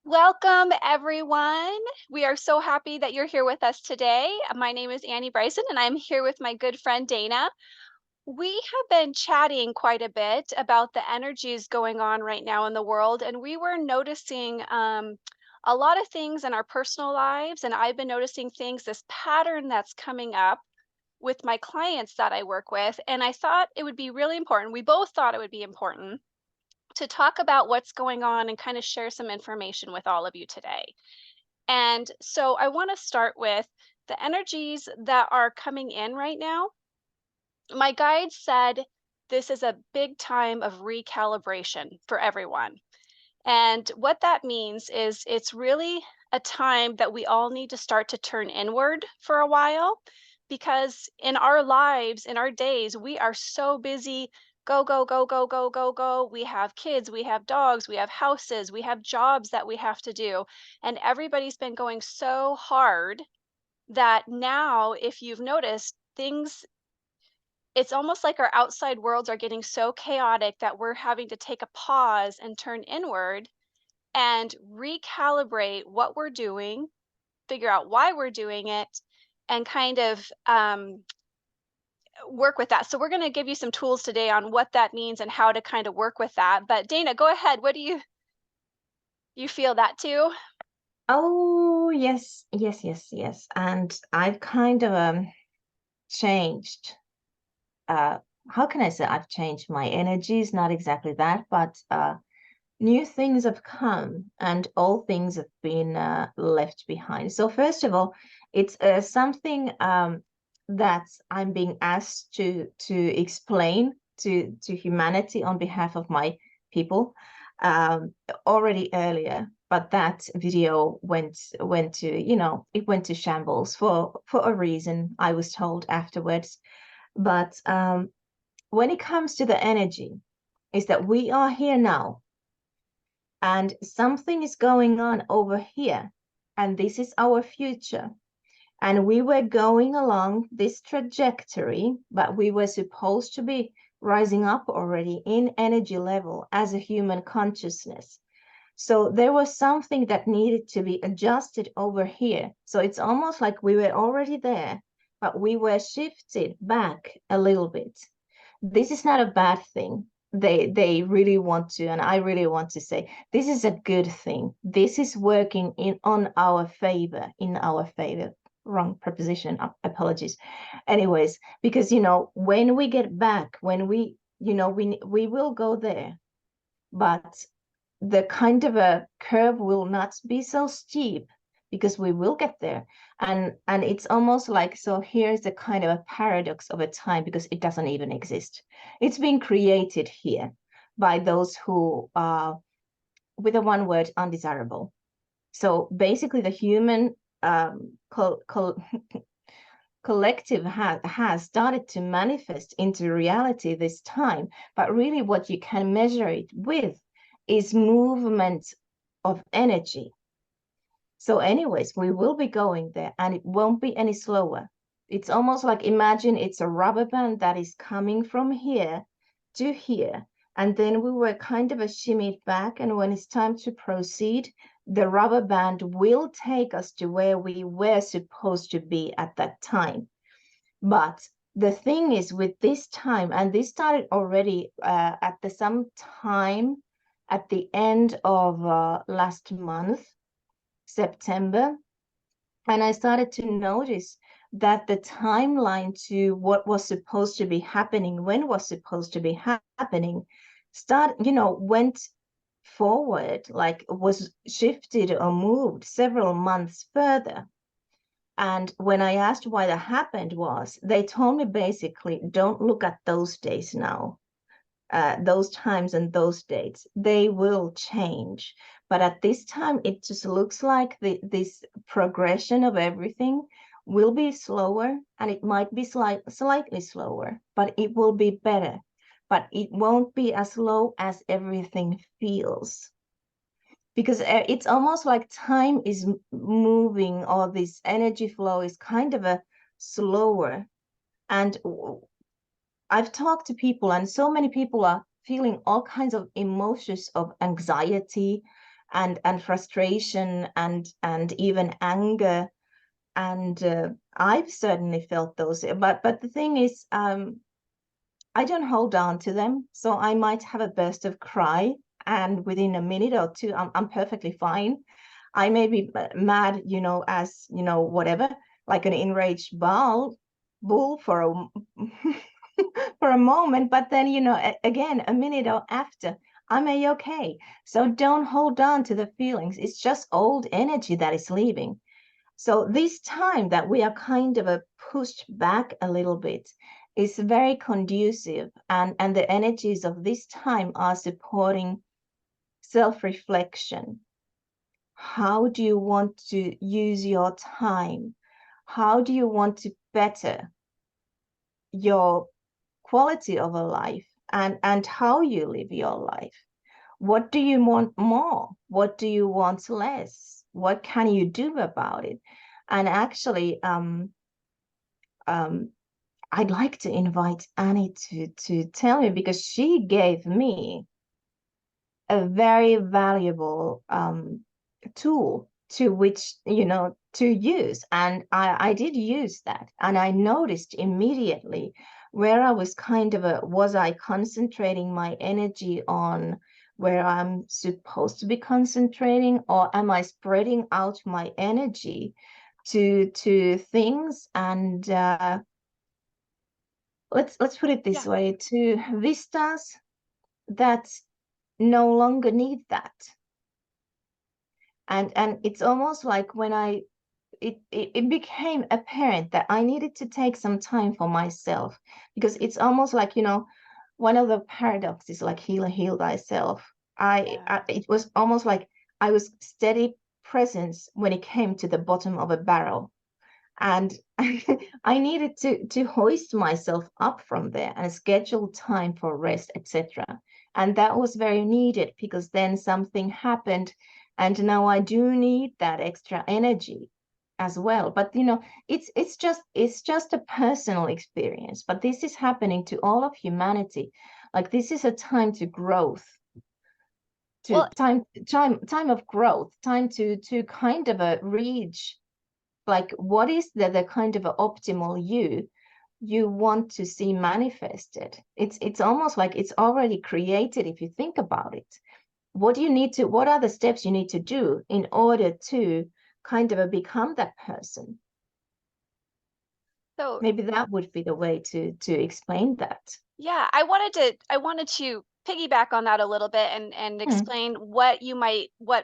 Welcome, everyone. We are so happy that you're here with us today. My name is Annie Bryson, and I'm here with my good friend Dana. We have been chatting quite a bit about the energies going on right now in the world, and we were noticing a lot of things in our personal lives. And I've been noticing things, this pattern that's coming up with my clients that I work with. And I thought it would be really important. We both thought it would be important to talk about what's going on and kind of share some information with all of you today. And so I want to start with the energies that are coming in right now. My guide said this is a big time of recalibration for everyone. And what that means is it's really a time that we all need to start to turn inward for a while because in our lives, in our days, we are so busy. Go, go, go, go, go, go, go. We have kids, we have dogs, we have houses, we have jobs that we have to do. And everybody's been going so hard that now, if you've noticed, things it's almost like our outside worlds are getting so chaotic that we're having to take a pause and turn inward and recalibrate what we're doing, figure out why we're doing it, and kind of work with that. So we're going to give you some tools today on what that means and how to kind of work with that. But Dana, go ahead. What do you feel that too? Oh, yes, yes, yes, yes. And I've kind of changed. Uh, how can I say I've changed my energies? Not exactly that, but new things have come and old things have been left behind. So first of all, it's something that I'm being asked to explain to humanity on behalf of my people um, already earlier. But that video went to, it went to shambles for a reason, I was told afterwards. But when it comes to the energy, is that we are here now and something is going on over here, and this is our future. And we were going along this trajectory, but we were supposed to be rising up already in energy level as a human consciousness. So there was something that needed to be adjusted over here. So it's almost like we were already there, but we were shifted back a little bit. This is not a bad thing. They really want to, and I really want to say this is a good thing. This is working in on our favor, in our favor. Wrong preposition. Apologies. Anyways, because when we get back, when we will go there, but the kind of a curve will not be so steep because we will get there. And it's almost like, so here's the kind of a paradox of a time because it doesn't even exist. It's been created here by those who are, with a one word, undesirable. So basically the human collective has started to manifest into reality this time. But really what you can measure it with is movement of energy. So anyways, we will be going there and it won't be any slower. It's almost like, imagine it's a rubber band that is coming from here to here. And then we were kind of a shimmied back. And when it's time to proceed, the rubber band will take us to where we were supposed to be at that time. But the thing is with this time, and this started already at the some time at the end of last month, September, and I started to notice that the timeline to what was supposed to be happening, when was supposed to be happening, went forward, like was shifted or moved several months further. And when I asked why that happened was, they told me basically, don't look at those days now, those times and those dates. They will change. But at this time, it just looks like this progression of everything will be slower and it might be slightly slower, but it will be better. But it won't be as slow as everything feels because it's almost like time is moving, or this energy flow is kind of a slower. And I've talked to people, and so many people are feeling all kinds of emotions of anxiety and frustration and even anger. And I've certainly felt those. But the thing is, I don't hold on to them. So I might have a burst of cry, and within a minute or two, I'm perfectly fine. I may be mad, as whatever, like an enraged bull for a for a moment, but then again, a minute or after, I'm okay. So don't hold on to the feelings. It's just old energy that is leaving. So this time that we are kind of pushed back a little bit is very conducive, and the energies of this time are supporting self-reflection. How do you want to use your time? How do you want to better your quality of a life, and how you live your life? What do you want more? What do you want less? What can you do about it? And actually, um, I'd like to invite Annie to tell me, because she gave me a very valuable tool to which to use, and I did use that, and I noticed immediately where I was was I concentrating my energy on where I'm supposed to be concentrating, or am I spreading out my energy to things, and let's put it this Yeah. way, to vistas that no longer need that. And it's almost like when it became apparent that I needed to take some time for myself, because it's almost like, one of the paradoxes, like heal thyself. It was almost like I was steady presence when it came to the bottom of a barrel, and I needed to hoist myself up from there and schedule time for rest, etc. And that was very needed, because then something happened, and now I do need that extra energy as well. But it's just a personal experience, but this is happening to all of humanity. Like, this is a time to growth, to Well, time of growth, time to kind of reach, like, what is the kind of a optimal you want to see manifested. It's almost like it's already created, if you think about it. What are the steps you need to do in order to kind of become that person? so Maybe that would be the way to explain that. yeah, I wanted to piggyback on that a little bit and Hmm. explain what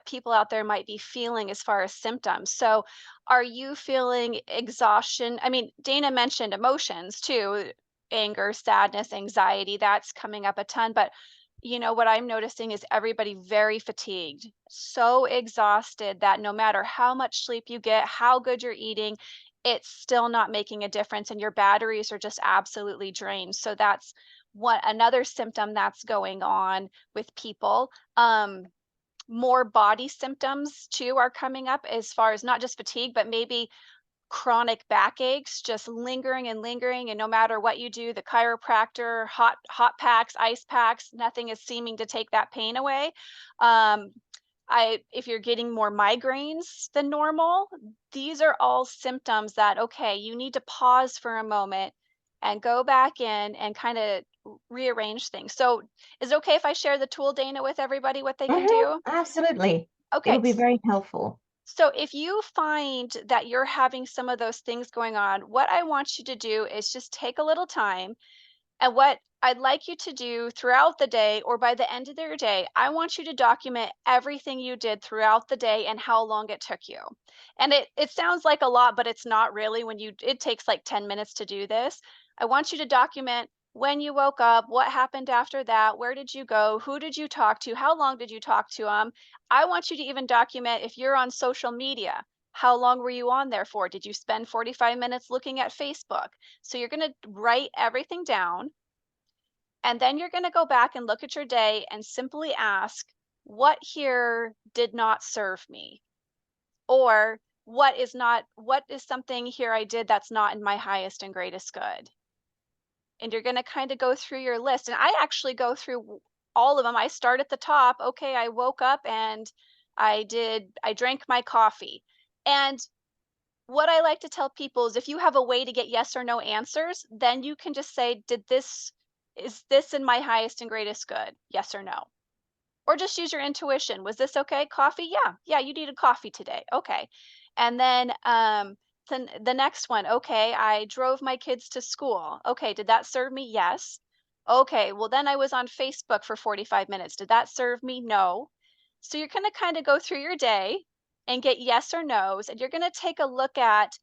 people out there might be feeling as far as symptoms. So, are you feeling exhaustion? I mean, Dana mentioned emotions too, anger, sadness, anxiety, that's coming up a ton, but what I'm noticing is everybody very fatigued, so exhausted that no matter how much sleep you get, how good you're eating, it's still not making a difference and your batteries are just absolutely drained. So that's what another symptom that's going on with people. More body symptoms too are coming up, as far as not just fatigue, but maybe chronic backaches just lingering and lingering. And no matter what you do, the chiropractor, hot packs, ice packs, nothing is seeming to take that pain away. Um, if you're getting more migraines than normal, these are all symptoms that, okay, you need to pause for a moment and go back in and kind of rearrange things. So, is it okay if I share the tool, Dana, with everybody, what they can do? Absolutely. It Okay. would be very helpful. So if you find that you're having some of those things going on, what I want you to do is just take a little time. And what I'd like you to do throughout the day or by the end of your day, I want you to document everything you did throughout the day and how long it took you. And it sounds like a lot, but it's not really. It takes like 10 minutes to do this. I want you to document when you woke up, what happened after that, where did you go, who did you talk to, how long did you talk to them. I want you to even document if you're on social media. How long were you on there for? Did you spend 45 minutes looking at Facebook? So you're going to write everything down, and then you're going to go back and look at your day and simply ask, what here did not serve me? Or what is something here I did that's not in my highest and greatest good? And you're going to kind of go through your list. And I actually go through all of them. I start at the top. Okay, I woke up and I drank my coffee. And what I like to tell people is if you have a way to get yes or no answers, then you can just say, is this in my highest and greatest good? Yes or no. Or just use your intuition. Was this okay? Coffee? Yeah. Yeah, you needed coffee today. Okay. And then the next one, okay, I drove my kids to school. Okay, did that serve me? Yes. Okay, well then I was on Facebook for 45 minutes. Did that serve me? No. So you're going to kind of go through your day and get yes or no's, and you're going to take a look at,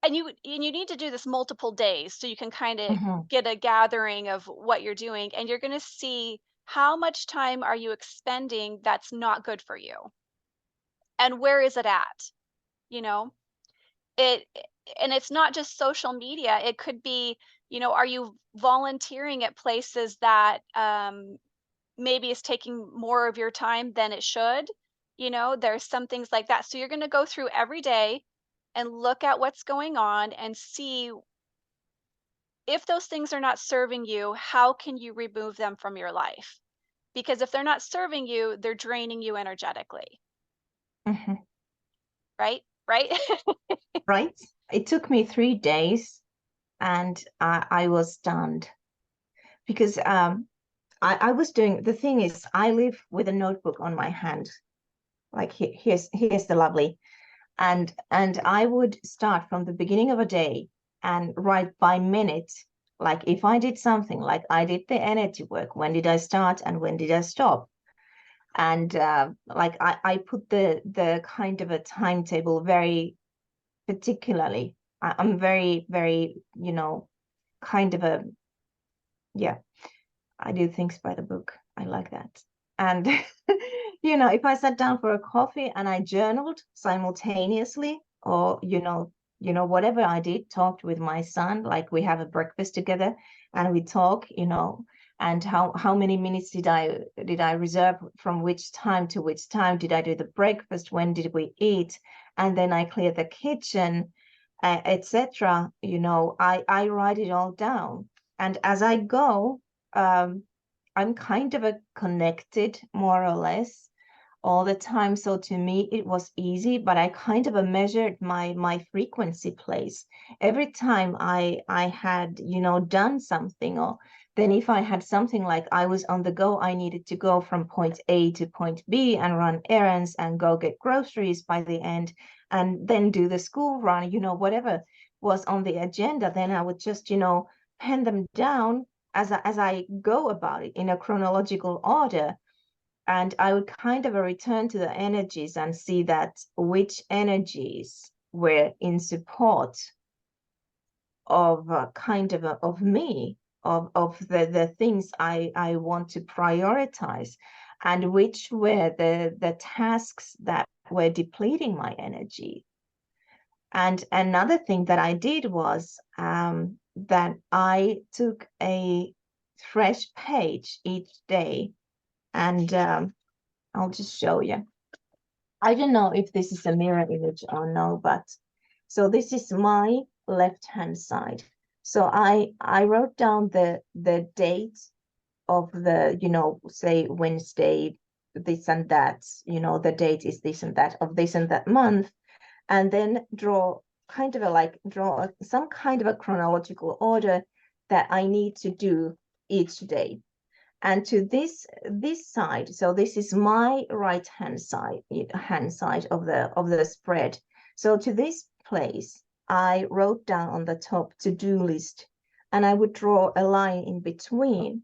and you need to do this multiple days so you can kind of Mhm. get a gathering of what you're doing, and you're going to see how much time are you expending that's not good for you, and where is it at, you know? It and it's not just social media, it could be, are you volunteering at places that, maybe is taking more of your time than it should? There's some things like that. So you're gonna go through every day and look at what's going on and see if those things are not serving you, how can you remove them from your life? Because if they're not serving you, they're draining you energetically, Mhm. right? Right? Right? It took me 3 days, and I was stunned because I was doing, the thing is, I live with a notebook on my hand. Like here's the lovely. And I would start from the beginning of a day and write by minute, like if I did something, like I did the energy work, when did I start and when did I stop? And like I put the kind of a timetable very particularly. I'm very, very, kind of a, yeah, I do things by the book. I like that. And if I sat down for a coffee and I journaled simultaneously, or whatever I did, talked with my son, like we have a breakfast together and we talk, and how many minutes did I reserve from which time to which time? Did I do the breakfast? When did we eat? And then I clear the kitchen, etc. I write it all down. And as I go, um, I'm kind of a connected more or less all the time. So to me, it was easy, but I kind of a measured my frequency place. Every time I had, done something, or then if I had something like I was on the go, I needed to go from point A to point B and run errands and go get groceries by the end, and then do the school run, whatever was on the agenda, then I would just, pen them down as I go about it in a chronological order. And I would kind of return to the energies and see that which energies were in support of kind of of me, of the things I want to prioritize, and which were the tasks that were depleting my energy. And another thing that I did was that I took a fresh page each day, and I'll just show you. I don't know if this is a mirror image or no, but so this is my left hand side. So I wrote down the date of the, say Wednesday, this and that, the date is this and that of this and that month, and then draw some kind of a chronological order that I need to do each day. And to this side, so this is my right hand side of the spread. So to this place, I wrote down on the top to-do list, and I would draw a line in between.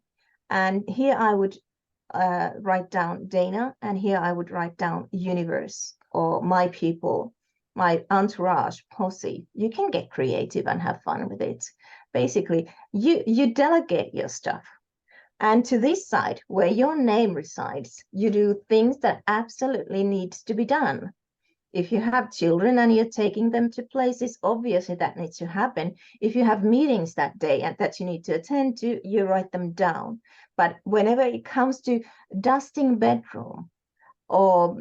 And here I would write down Dana, and here I would write down universe, or my people, my entourage, posse. You can get creative and have fun with it. Basically, you delegate your stuff. And to this side, where your name resides, you do things that absolutely needs to be done. If you have children and you're taking them to places, obviously that needs to happen. If you have meetings that day and that you need to attend to, you write them down. But whenever it comes to dusting bedroom, or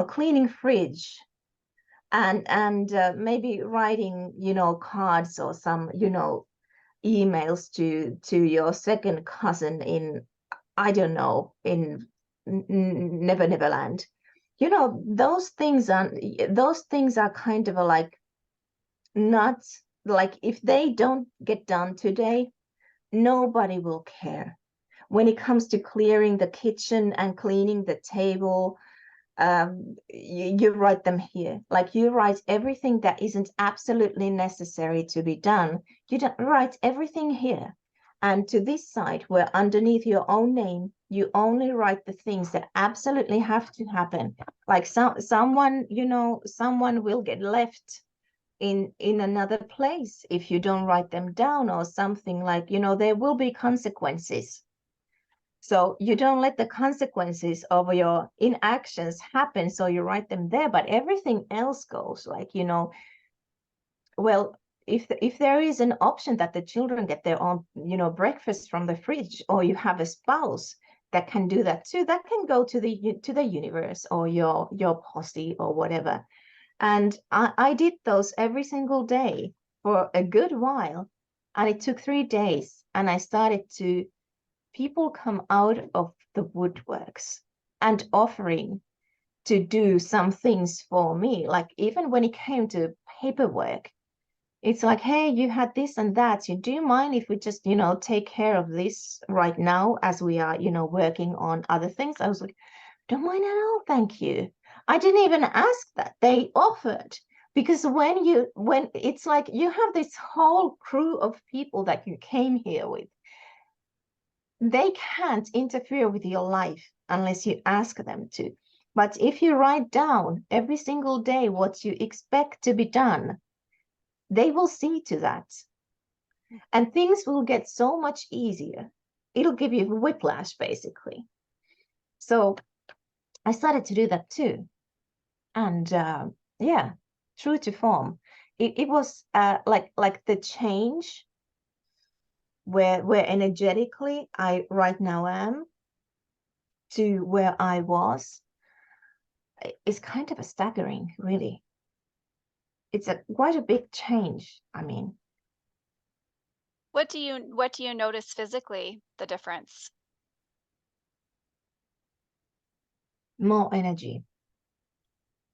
cleaning fridge, and maybe writing cards, or some emails to your second cousin in, I don't know, in Never Never Land. You know, those things are kind of like not like, if they don't get done today, nobody will care. When it comes to clearing the kitchen and cleaning the table, you write them here. Like, you write everything that isn't absolutely necessary to be done. You don't write everything here. And to this side, where underneath your own name, you only write the things that absolutely have to happen. Like someone, you know, someone will get left in another place if you don't write them down, or something, like, you know, there will be consequences. So you don't let the consequences of your inactions happen, so you write them there, but everything else goes, like, you know, well, if there is an option that the children get their own, you know, breakfast from the fridge, or you have a spouse that can do that too, that can go to the universe, or your posse or whatever. And I did those every single day for a good while. And it took 3 days. And I started to, people come out of the woodworks and offering to do some things for me. Like, even when it came to paperwork, it's like, hey, you had this and that. So do you mind if we just, you know, take care of this right now as we are, you know, working on other things? I was like, don't mind at all, thank you. I didn't even ask that. They offered. Because when it's like you have this whole crew of people that you came here with, they can't interfere with your life unless you ask them to. But if you write down every single day what you expect to be done, they will see to that. And things will get so much easier. It'll give you whiplash, basically. So I started to do that too. And yeah, true to form. It was like the change where energetically I right now am to where I was is kind of a staggering, really. It's quite a big change. I mean, What do you notice physically, the difference? more energy.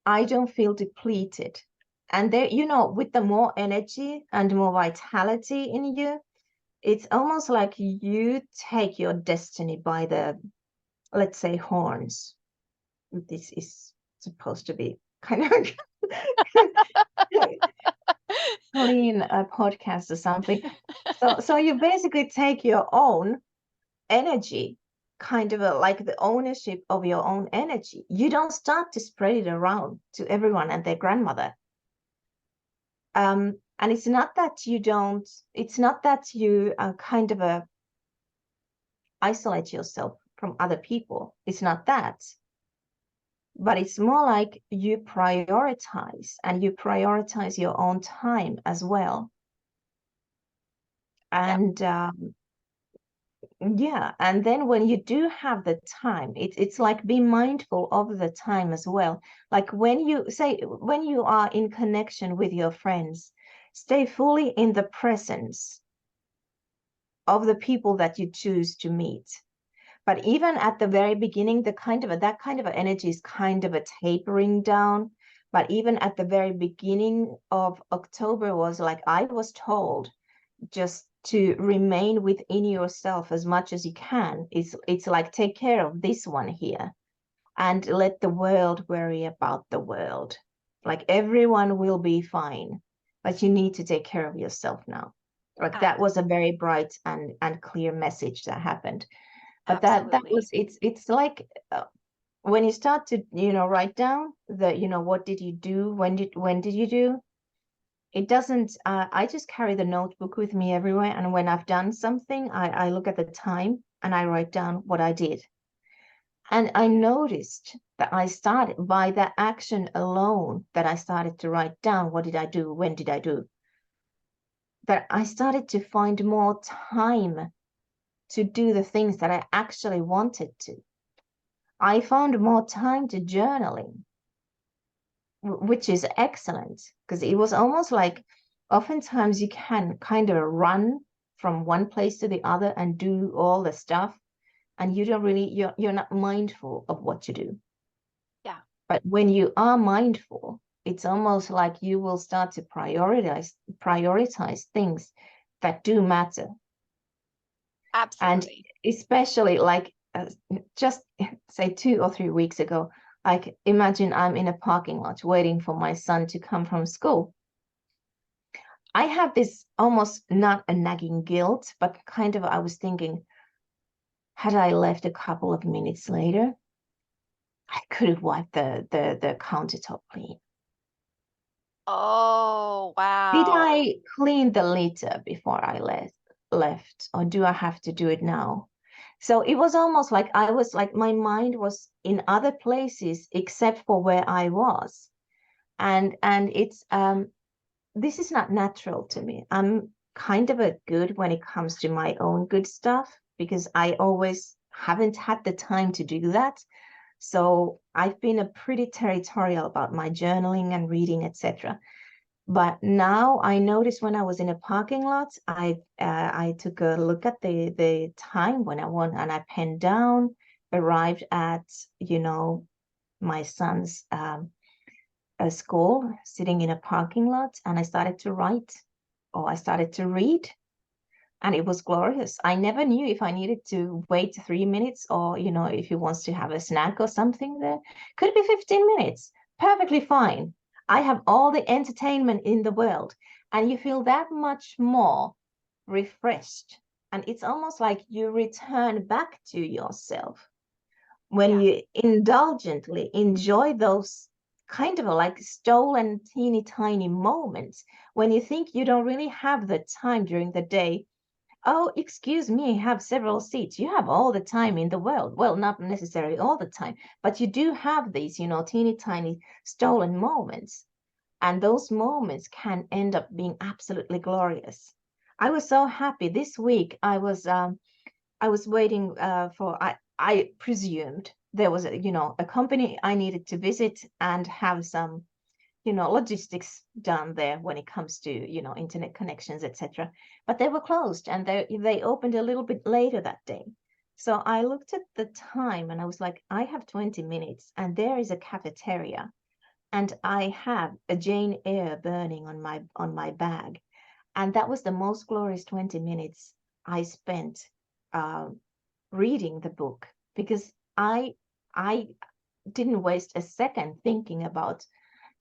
I don't feel depleted. And there, you know, with the more energy and more vitality in you, it's almost like you take your destiny by the, let's say, horns. This is supposed to be kind of clean podcast or something. So you basically take your own energy, kind of like the ownership of your own energy. You don't start to spread it around to everyone and their grandmother. And it's not that you don't, it's not that you kind of isolate yourself from other people. It's not that. But it's more like you prioritize, and you prioritize your own time as well. Yeah, And yeah, and then when you do have the time, it's like be mindful of the time as well. Like when you are in connection with your friends, stay fully in the presence of the people that you choose to meet. But even at the very beginning, that kind of energy is kind of a tapering down. But even at the very beginning of October was like, I was told just to remain within yourself as much as you can. It's like, take care of this one here and let the world worry about the world. Like, everyone will be fine, but you need to take care of yourself now. Like, that was a very bright and clear message that happened. But that absolutely. was, it's like when you start to, you know, write down the, you know, what did you do, when did you do, it doesn't, I just carry the notebook with me everywhere, and when I've done something, I look at the time and I write down what I did. And I noticed that I started, by that action alone, that I started to write down what did I do, when did I do, that I started to find more time to do the things that I actually wanted to. I found more time to journaling, which is excellent, because it was almost like oftentimes you can kind of run from one place to the other and do all the stuff. and you don't really, you're not mindful of what you do. Yeah, But when you are mindful, it's almost like you will start to prioritize things that do matter. And absolutely. especially like just say 2 or 3 weeks ago, like imagine I'm in a parking lot waiting for my son to come from school. I have this almost not a nagging guilt, but kind of I was thinking, had I left a couple of minutes later, I could have wiped the countertop clean. Oh, Did wow. I clean the litter before I left, or do I have to do it now? So it was almost like I was like my mind was in other places except for where I was. And it's this is not natural to me. I'm kind of a good when it comes to my own good stuff because I always haven't had the time to do that. So I've been a pretty territorial about my journaling and reading, etc. But now I noticed when I was in a parking lot, I took a look at the time when I want, and I penned down, arrived at, my son's school, sitting in a parking lot, and I started to write, or I started to read, and it was glorious. I never knew if I needed to wait 3 minutes, or if he wants to have a snack or something there. Could be 15 minutes, perfectly fine. I have all the entertainment in the world, and you feel that much more refreshed. And it's almost like you return back to yourself when Yeah, you indulgently enjoy those kind of like stolen teeny tiny moments when you think you don't really have the time during the day. Oh, excuse me, have several seats. You have all the time in the world. Well, not necessarily all the time, but you do have these, teeny tiny stolen moments. And those moments can end up being absolutely glorious. I was so happy this week. I was waiting for, I presumed there was a company I needed to visit and have some logistics done there when it comes to internet connections, etc. But they were closed, and they opened a little bit later that day. So I looked at the time and I was like, I have 20 minutes and there is a cafeteria and I have a Jane Eyre burning on my bag. And that was the most glorious 20 minutes I spent uh, reading the book, because I didn't waste a second thinking about,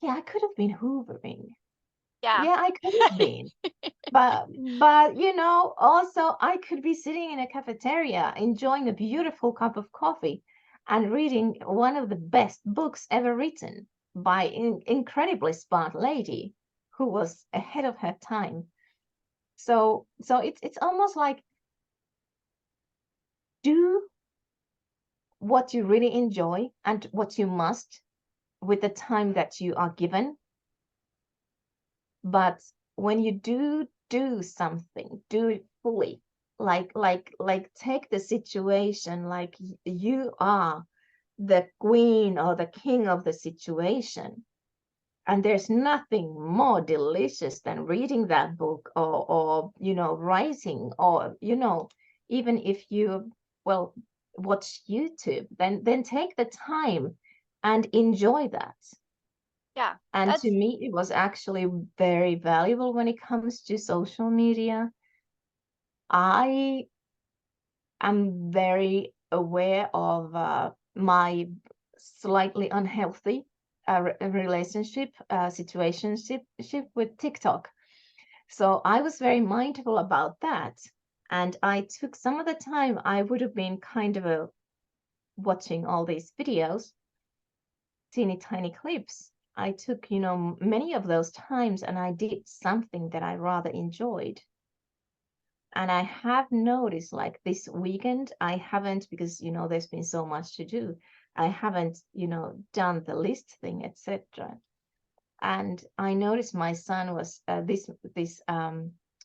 yeah, I could have been hoovering. yeah, Yeah, I could have been. But also I could be sitting in a cafeteria enjoying a beautiful cup of coffee and reading one of the best books ever written by an incredibly smart lady who was ahead of her time. So it's almost like, do what you really enjoy and what you must with the time that you are given. But when you do something, do it fully. Like take the situation like you are the queen or the king of the situation. And there's nothing more delicious than reading that book, or writing, or even if you, well, watch YouTube, then take the time and enjoy that. yeah. And to That's me, it was actually very valuable when it comes to social media. I am very aware of my slightly unhealthy relationship, situationship with TikTok. So I was very mindful about that. And I took some of the time I would have been kind of watching all these videos, teeny tiny clips. I took, many of those times and I did something that I rather enjoyed. And I have noticed like this weekend, I haven't, because, there's been so much to do. I haven't, done the list thing, etc. And I noticed my son was this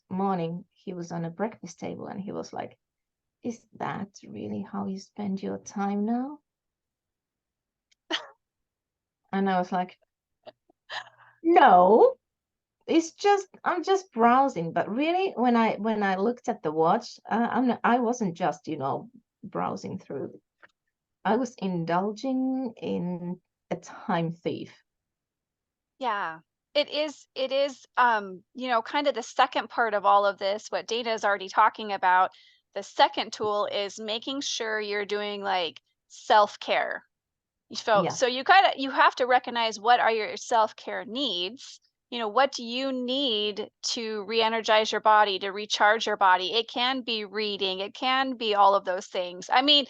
morning, he was on a breakfast table and he was like, is that really how you spend your time now? And I was like, no, it's just I'm just browsing. But really, when I looked at the watch, I wasn't just browsing through, I was indulging in a time thief. Yeah. It is you know, kind of the second part of all of this, what Dana is already talking about. The second tool is making sure you're doing like self-care. Yeah. So you have to recognize what are your self-care needs. You know, what do you need to re-energize your body, to recharge your body? It can be reading, it can be all of those things. I mean,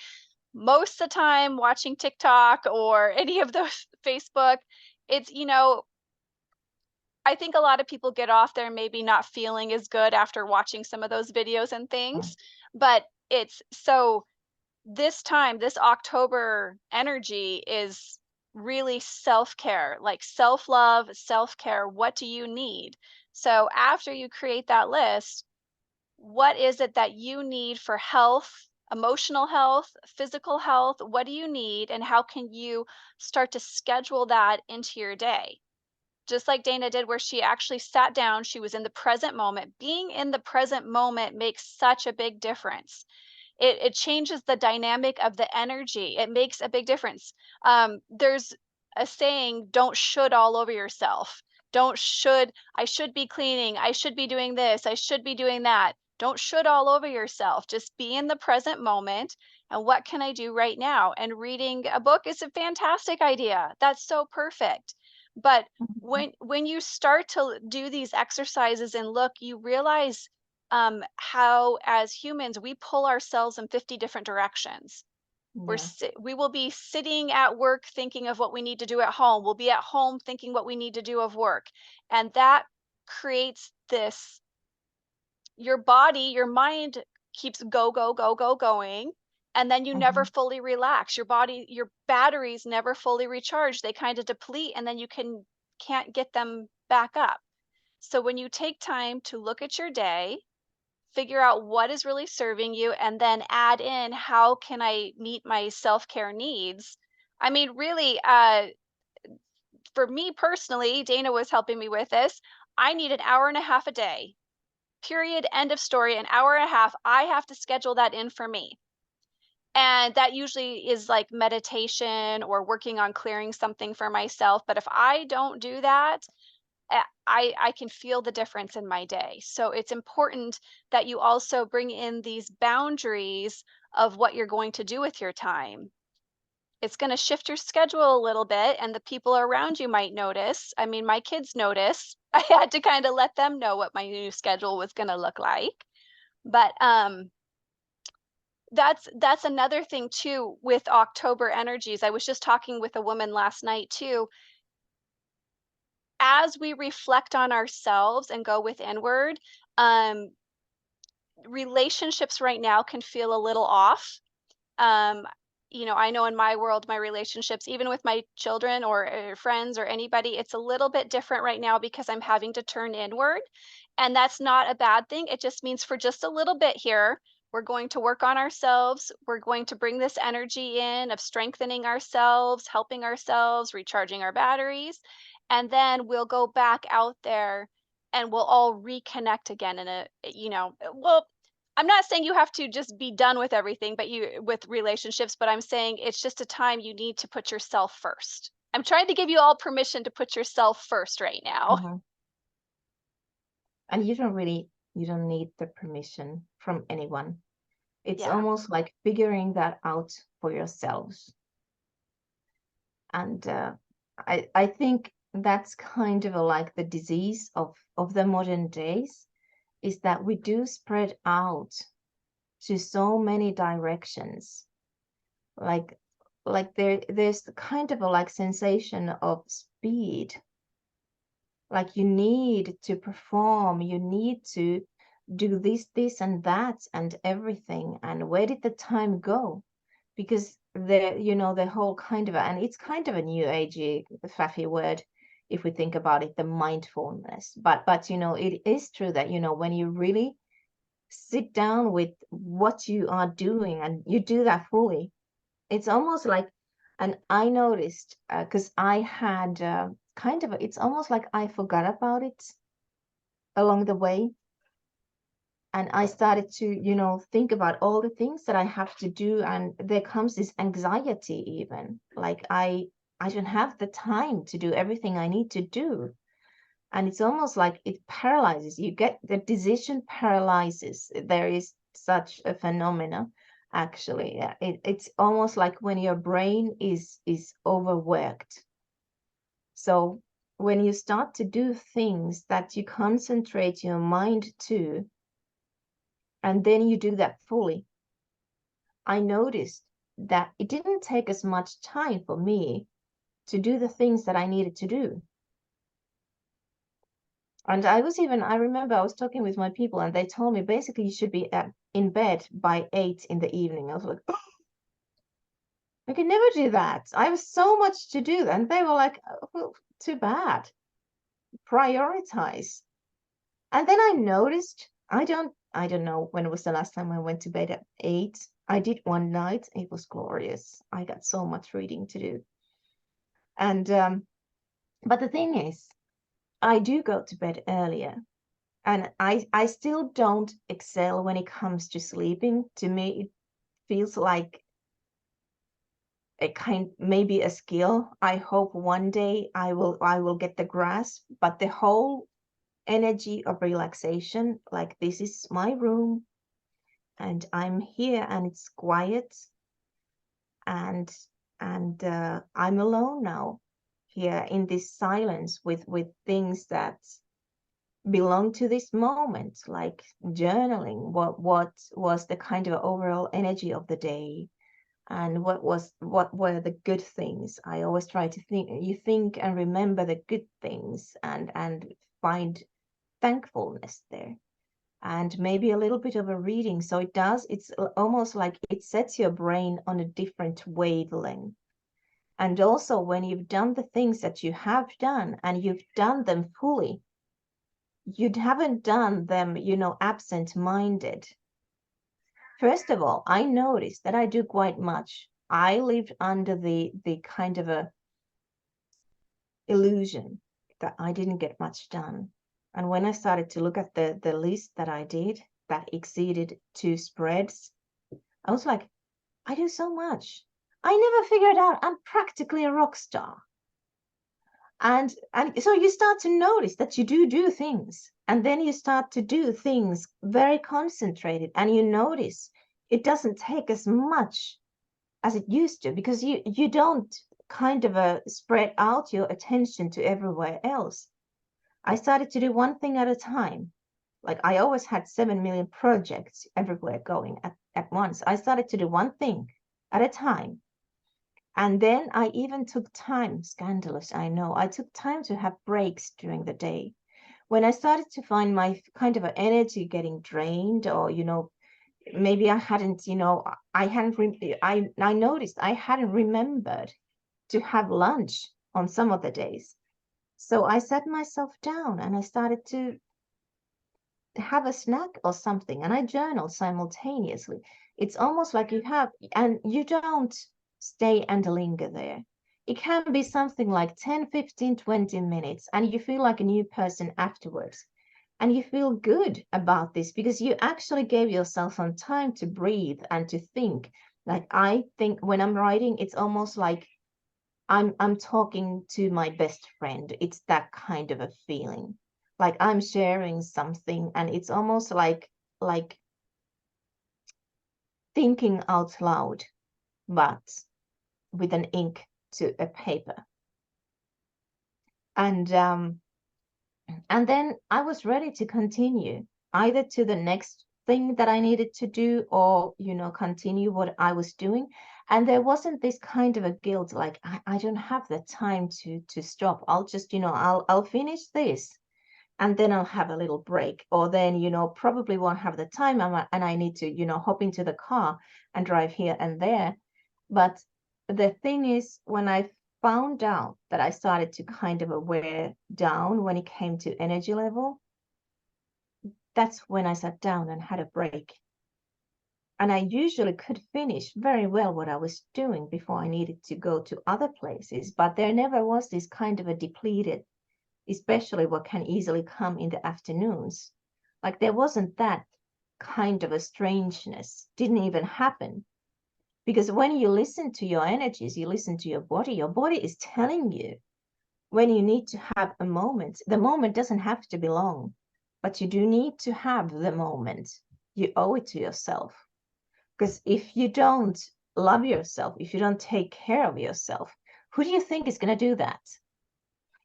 most of the time watching TikTok or any of those Facebook, it's, you know, I think a lot of people get off there maybe not feeling as good after watching some of those videos and Mm. things, but it's so this time, this October energy is really self-care, like self-love, self-care. What do you need? So after you create that list, what is it that you need for health, emotional health, physical health? What do you need? And how can you start to schedule that into your day? Just like Dana did, where she actually sat down, she was in the present moment. Being in the present moment makes such a big difference. It changes the dynamic of the energy. It makes a big difference. There's a saying, don't should all over yourself. Don't should, I should be cleaning, I should be doing this, I should be doing that. Don't should all over yourself. Just be in the present moment. And what can I do right now? And reading a book is a fantastic idea. That's so perfect. But Mhm. when you start to do these exercises and look, you realize how as humans we pull ourselves in 50 different directions. Yeah. We will be sitting at work thinking of what we need to do at home. We'll be at home thinking what we need to do of work. And that creates this your body, your mind keeps going. And then you never Mhm. fully relax. Your body, your batteries never fully recharge. They kind of deplete and then can't get them back up. So when you take time to look at your day, figure out what is really serving you, and then add in how can I meet my self-care needs. I mean, really, for me personally, Dana was helping me with this. I need an hour and a half a day. Period. End of story. An hour and a half. I have to schedule that in for me. And that usually is like meditation or working on clearing something for myself. But if I don't do that, I can feel the difference in my day. So it's important that you also bring in these boundaries of what you're going to do with your time. It's going to shift your schedule a little bit, and the people around you might notice. I mean, my kids notice. I had to kind of let them know what my new schedule was going to look like. But that's another thing too with October energies. I was just talking with a woman last night too. As we reflect on ourselves and go with inward, um, relationships right now can feel a little off. Um, you know, I know in my world, my relationships, even with my children or friends or anybody, it's a little bit different right now because I'm having to turn inward. And that's not a bad thing. It just means for just a little bit here, we're going to work on ourselves. We're going to bring this energy in of strengthening ourselves, helping ourselves, recharging our batteries. And then we'll go back out there and we'll all reconnect again in a, you know, well, I'm not saying you have to just be done with everything, but you with relationships, but I'm saying it's just a time you need to put yourself first. I'm trying to give you all permission to put yourself first right now. Mhm. And you don't need the permission from anyone. It's Yeah. almost like figuring that out for yourselves. And I think that's kind of like the disease of the modern days, is that we do spread out to so many directions. Like there's kind of a like sensation of speed. Like you need to perform, you need to do this and that and everything. And where did the time go? Because the whole kind of, and it's kind of a new agey faffy word if we think about it, the mindfulness. But it is true that when you really sit down with what you are doing and you do that fully, it's almost like, and I noticed because I had kind of it's almost like I forgot about it along the way. And I started to, think about all the things that I have to do, and there comes this anxiety even, like I don't have the time to do everything I need to do. And it's almost like it paralyzes. You get the decision paralysis. There is such a phenomena, actually. It's almost like when your brain is overworked. So when you start to do things that you concentrate your mind to, and then you do that fully, I noticed that it didn't take as much time for me to do the things that I needed to do. And I remember I was talking with my people, and they told me basically you should be in bed by 8 in the evening. I was like, oh, I could never do that. I have so much to do. And they were like, oh, well, too bad. Prioritize. And then I noticed, I don't know when was the last time I went to bed at 8. I did one night. It was glorious. I got so much reading to do. And but the thing is, I do go to bed earlier, and I still don't excel when it comes to sleeping. To me, it feels like maybe a skill. I hope one day I will get the grasp, but the whole energy of relaxation, like this is my room and I'm here and it's quiet, and I'm alone now here in this silence with things that belong to this moment, like journaling. What was the kind of overall energy of the day, and what were the good things? I always try to think and remember the good things, and find thankfulness there, and maybe a little bit of a reading. So it's almost like it sets your brain on a different wavelength. And also when you've done the things that you have done and you've done them fully, you haven't done them, absent-minded. First of all, I noticed that I do quite much. I lived under the kind of a illusion that I didn't get much done. And when I started to look at the list that I did that exceeded 2 spreads, I was like, I do so much. I never figured out I'm practically a rock star. And so you start to notice that you do things, and then you start to do things very concentrated, and you notice it doesn't take as much as it used to, because you don't kind of spread out your attention to everywhere else. I started to do one thing at a time. Like I always had 7 million projects everywhere going at once. I started to do one thing at a time. And then I even took time, scandalous, I know, I took time to have breaks during the day. When I started to find my kind of energy getting drained, or, maybe I hadn't, I noticed I hadn't remembered to have lunch on some of the days. So I sat myself down and I started to have a snack or something, and I journal simultaneously. It's almost like you don't stay and linger there. It can be something like 10, 15, 20 minutes, and you feel like a new person afterwards. And you feel good about this because you actually gave yourself some time to breathe and to think. Like I think when I'm writing, it's almost like I'm talking to my best friend. It's that kind of a feeling. Like I'm sharing something, and it's almost like thinking out loud, but with an ink to a paper. And then I was ready to continue either to the next thing that I needed to do, or continue what I was doing. And there wasn't this kind of a guilt, like I don't have the time to stop. I'll just, I'll finish this and then I'll have a little break, or then, probably won't have the time, and I need to, hop into the car and drive here and there. But the thing is, when I found out that I started to kind of wear down when it came to energy level, that's when I sat down and had a break. And I usually could finish very well what I was doing before I needed to go to other places, but there never was this kind of a depleted, especially what can easily come in the afternoons. Like there wasn't that. kind of a strangeness didn't even happen. Because when you listen to your energies, you listen to your body is telling you when you need to have a moment. The moment doesn't have to be long, but you do need to have the moment. You owe it to yourself. Because if you don't love yourself, if you don't take care of yourself, who do you think is going to do that?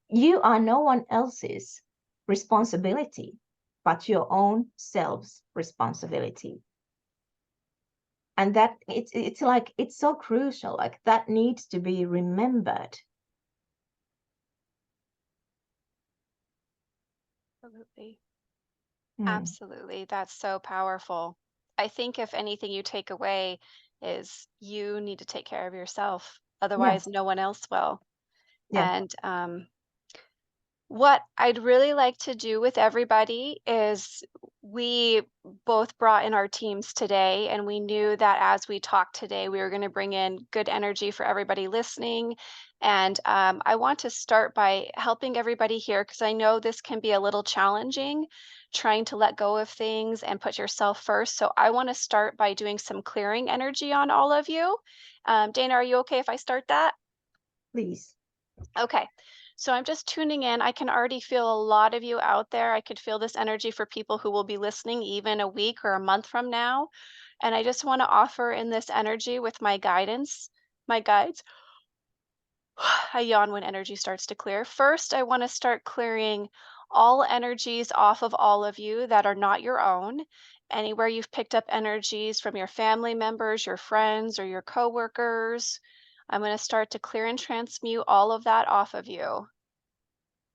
You are no one else's responsibility, but your own self's responsibility. And that it's like, it's so crucial, like that needs to be remembered. Absolutely. Hmm. Absolutely. That's so powerful. I think if anything you take away is you need to take care of yourself. Yeah, Otherwise, no one else will. yeah, And what I'd really like to do with everybody is we both brought in our teams today, and we knew that as we talked today, we were going to bring in good energy for everybody listening. And I want to start by helping everybody here because I know this can be a little challenging trying to let go of things and put yourself first. So I want to start by doing some clearing energy on all of you. Dana, are you okay if I start that? please. Okay. So I'm just tuning in. I can already feel a lot of you out there. I could feel this energy for people who will be listening even a week or a month from now. And I just want to offer in this energy with my guidance, my guides. I yawn when energy starts to clear. First, I want to start clearing all energies off of all of you that are not your own. Anywhere you've picked up energies from your family members, your friends, or your coworkers, I'm going to start to clear and transmute all of that off of you.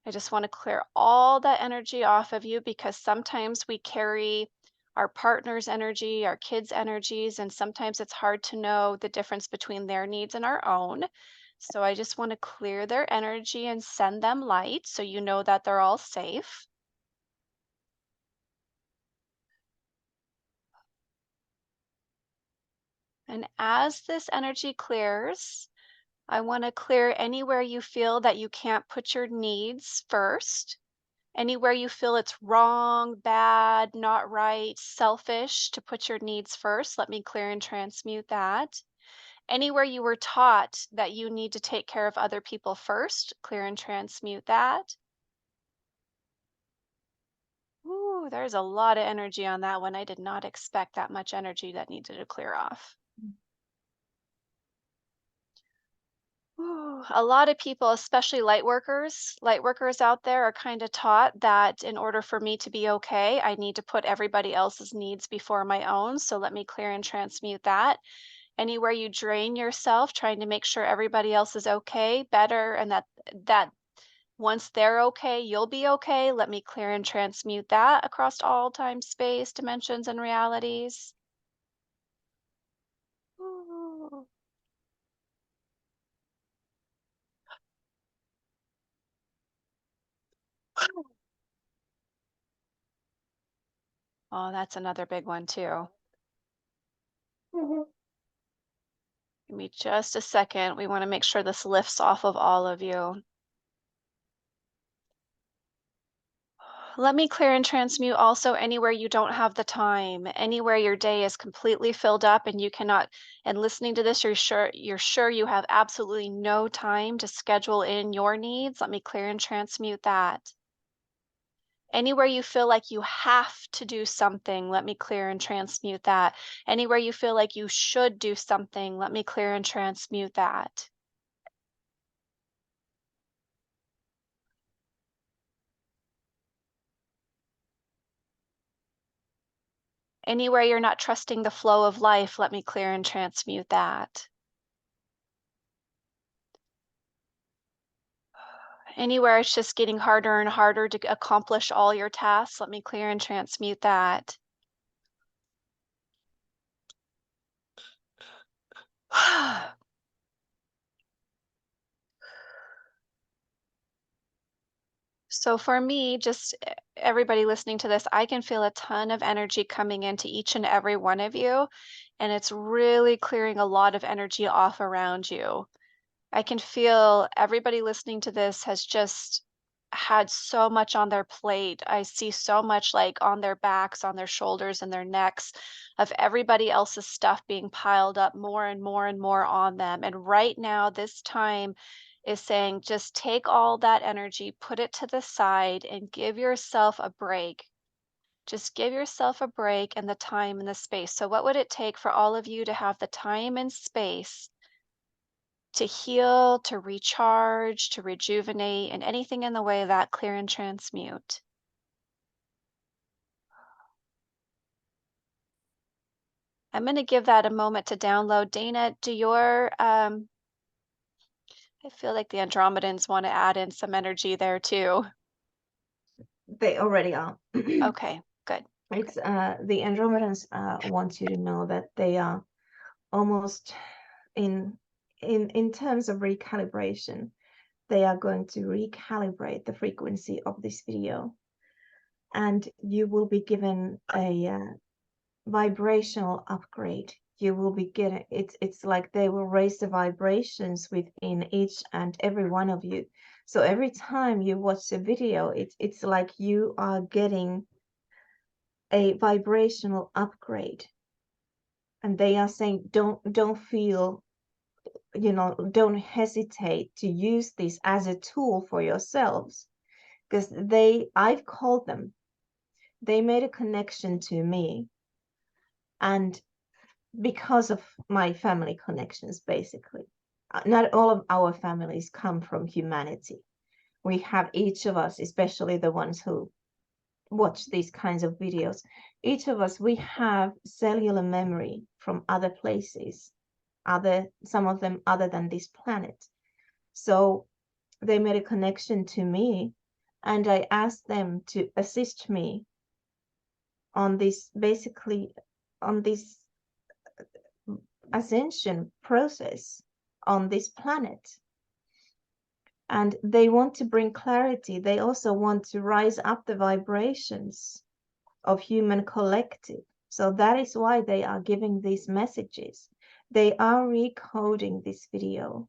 I just want to clear all that energy off of you because sometimes we carry our partner's energy, our kids' energies, and sometimes it's hard to know the difference between their needs and our own. So I just want to clear their energy and send them light so you know that they're all safe. And as this energy clears, I want to clear anywhere you feel that you can't put your needs first. Anywhere you feel it's wrong, bad, not right, selfish to put your needs first, let me clear and transmute that. Anywhere you were taught that you need to take care of other people first, clear and transmute that. Ooh, there's a lot of energy on that one. I did not expect that much energy that needed to clear off. Ooh, a lot of people, especially light workers out there are kind of taught that in order for me to be okay, I need to put everybody else's needs before my own. So let me clear and transmute that. Anywhere you drain yourself trying to make sure everybody else is okay, better, and that once they're okay, you'll be okay. Let me clear and transmute that across all time, space, dimensions, and realities. Ooh. Oh, that's another big one too. Mhm. Give me just a second. We want to make sure this lifts off of all of you. Let me clear and transmute also anywhere you don't have the time, anywhere your day is completely filled up and you cannot, and listening to this, you're sure you have absolutely no time to schedule in your needs. Let me clear and transmute that. Anywhere you feel like you have to do something, let me clear and transmute that. Anywhere you feel like you should do something, let me clear and transmute that. Anywhere you're not trusting the flow of life, let me clear and transmute that. Anywhere it's just getting harder and harder to accomplish all your tasks, let me clear and transmute that. So for me, just everybody listening to this, I can feel a ton of energy coming into each and every one of you, and it's really clearing a lot of energy off around you. I can feel everybody listening to this has just had so much on their plate. I see so much like on their backs, on their shoulders, and their necks of everybody else's stuff being piled up more and more and more on them. And right now, this time is saying just take all that energy, put it to the side, and give yourself a break. Just give yourself a break and the time and the space. So, what would it take for all of you to have the time and space to heal, to recharge, to rejuvenate, and anything in the way of that clear and transmute? I'm going to give that a moment to download. Dana, do your I feel like the Andromedans want to add in some energy there too. They already are. Okay, good. It's the Andromedans want you to know that they are almost in in terms of recalibration. They are going to recalibrate the frequency of this video, and you will be given a vibrational upgrade. You will be getting it's like they will raise the vibrations within each and every one of you. So every time you watch the video, it's like you are getting a vibrational upgrade. And they are saying don't feel, don't hesitate to use this as a tool for yourselves, because I've called them, they made a connection to me, and because of my family connections, basically. Not all of our families come from humanity. We have each of us, especially the ones who watch these kinds of videos, each of us, we have cellular memory from other places, some of them other than this planet. So they made a connection to me, and I asked them to assist me on this, basically on this ascension process on this planet. And they want to bring clarity. They also want to rise up the vibrations of human collective. So that is why they are giving these messages. They are recoding this video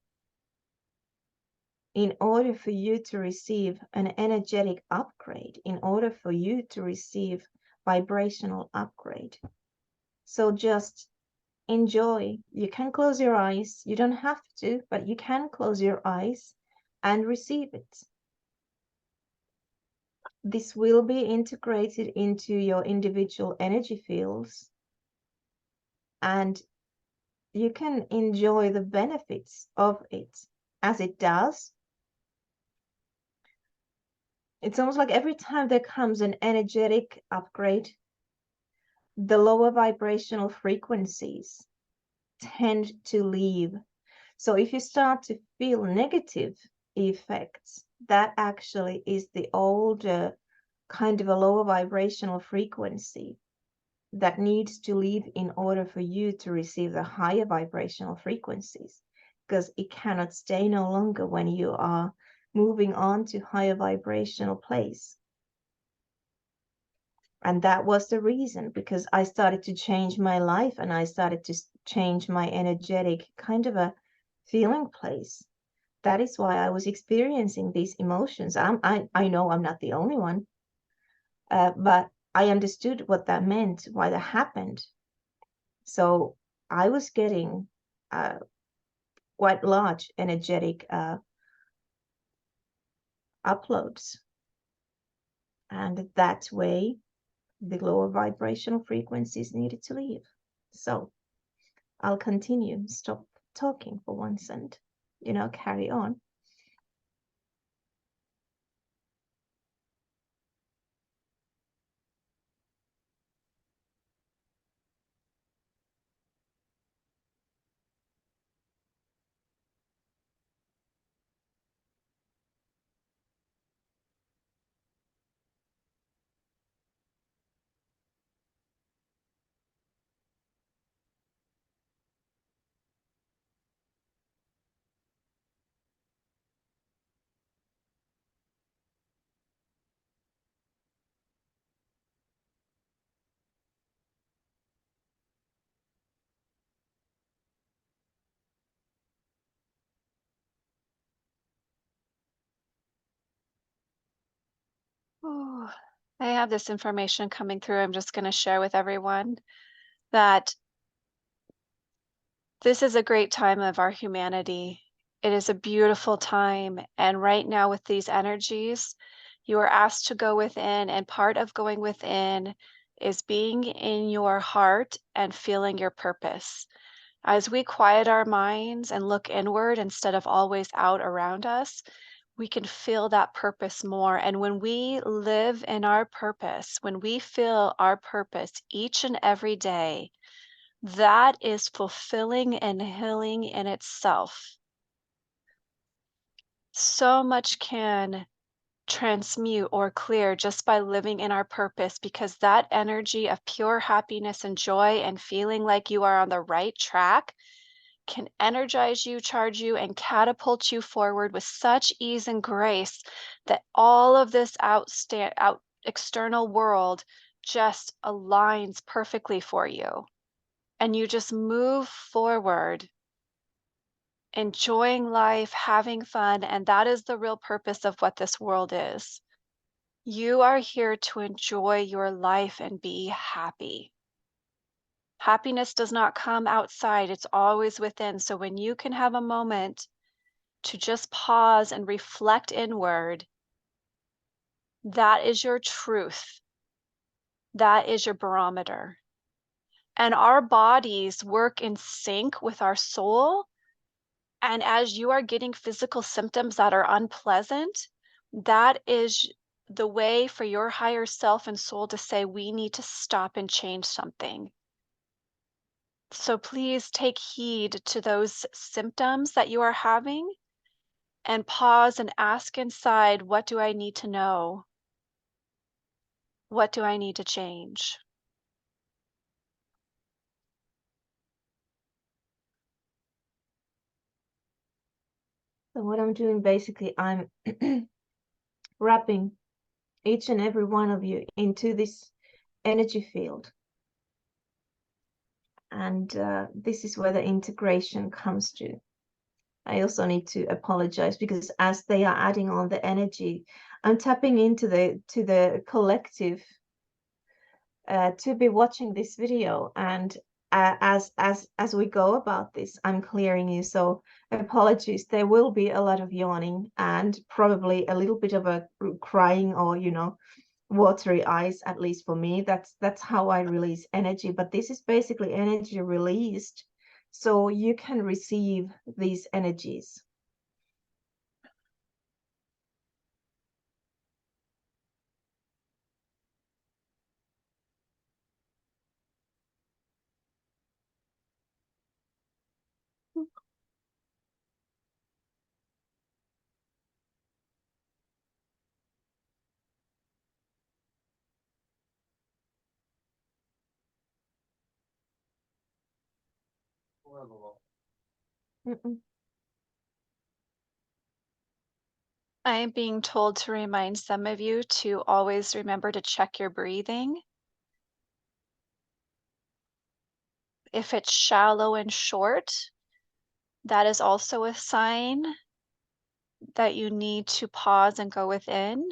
in order for you to receive an energetic upgrade, in order for you to receive vibrational upgrade. So just enjoy. You can close your eyes. You don't have to, but you can close your eyes and receive it. This will be integrated into your individual energy fields, and you can enjoy the benefits of it as it does. It's almost like every time there comes an energetic upgrade, the lower vibrational frequencies tend to leave. So if you start to feel negative effects, that actually is the older kind of a lower vibrational frequency that needs to leave in order for you to receive the higher vibrational frequencies, because it cannot stay no longer when you are moving on to higher vibrational place. And that was the reason, because I started to change my life and I started to change my energetic kind of a feeling place. That is why I was experiencing these emotions. I know I'm not the only one, but I understood what that meant, why that happened. So I was getting quite large energetic uploads. And that way, the lower vibrational frequencies needed to leave. So I'll continue, stop talking for once and, carry on. Ooh, I have this information coming through. I'm just going to share with everyone that this is a great time of our humanity. It is a beautiful time. And right now, with these energies, you are asked to go within. And part of going within is being in your heart and feeling your purpose. As we quiet our minds and look inward instead of always out around us, we can feel that purpose more. And when we live in our purpose, when we feel our purpose each and every day, that is fulfilling and healing in itself. So much can transmute or clear just by living in our purpose because that energy of pure happiness and joy and feeling like you are on the right track can energize you, charge you, and catapult you forward with such ease and grace that all of this out external world just aligns perfectly for you. And you just move forward, enjoying life, having fun, and that is the real purpose of what this world is. You are here to enjoy your life and be happy. Happiness does not come outside, it's always within. So when you can have a moment to just pause and reflect inward, that is your truth. That is your barometer. And our bodies work in sync with our soul. And as you are getting physical symptoms that are unpleasant, that is the way for your higher self and soul to say, we need to stop and change something. So please take heed to those symptoms that you are having and pause and ask inside, what do I need to know? What do I need to change? So what I'm doing basically, I'm wrapping each and every one of you into this energy field. And this is where the integration comes to. I also need to apologize because as they are adding on the energy, I'm tapping into the collective to be watching this video. And as we go about this, I'm clearing you. So apologies, there will be a lot of yawning and probably a little bit of a crying or watery eyes, at least for me. That's how I release energy. But this is basically energy released, so you can receive these energies. Mm-mm. I am being told to remind some of you to always remember to check your breathing. If it's shallow and short, that is also a sign that you need to pause and go within.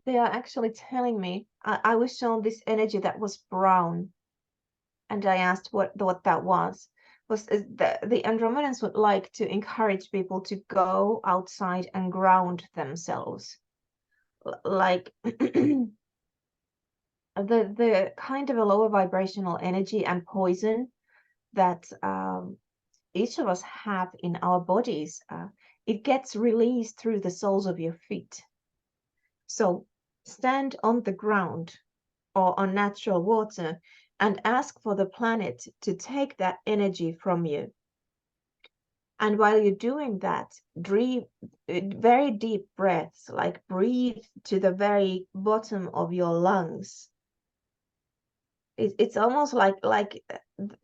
They are actually telling me I was shown this energy that was brown, and I asked what that was. The Andromedans would like to encourage people to go outside and ground themselves, like the kind of a lower vibrational energy and poison that each of us have in our bodies. It gets released through the soles of your feet. So stand on the ground or on natural water and ask for the planet to take that energy from you. And while you're doing that, breathe very deep breaths, like breathe to the very bottom of your lungs. It's almost like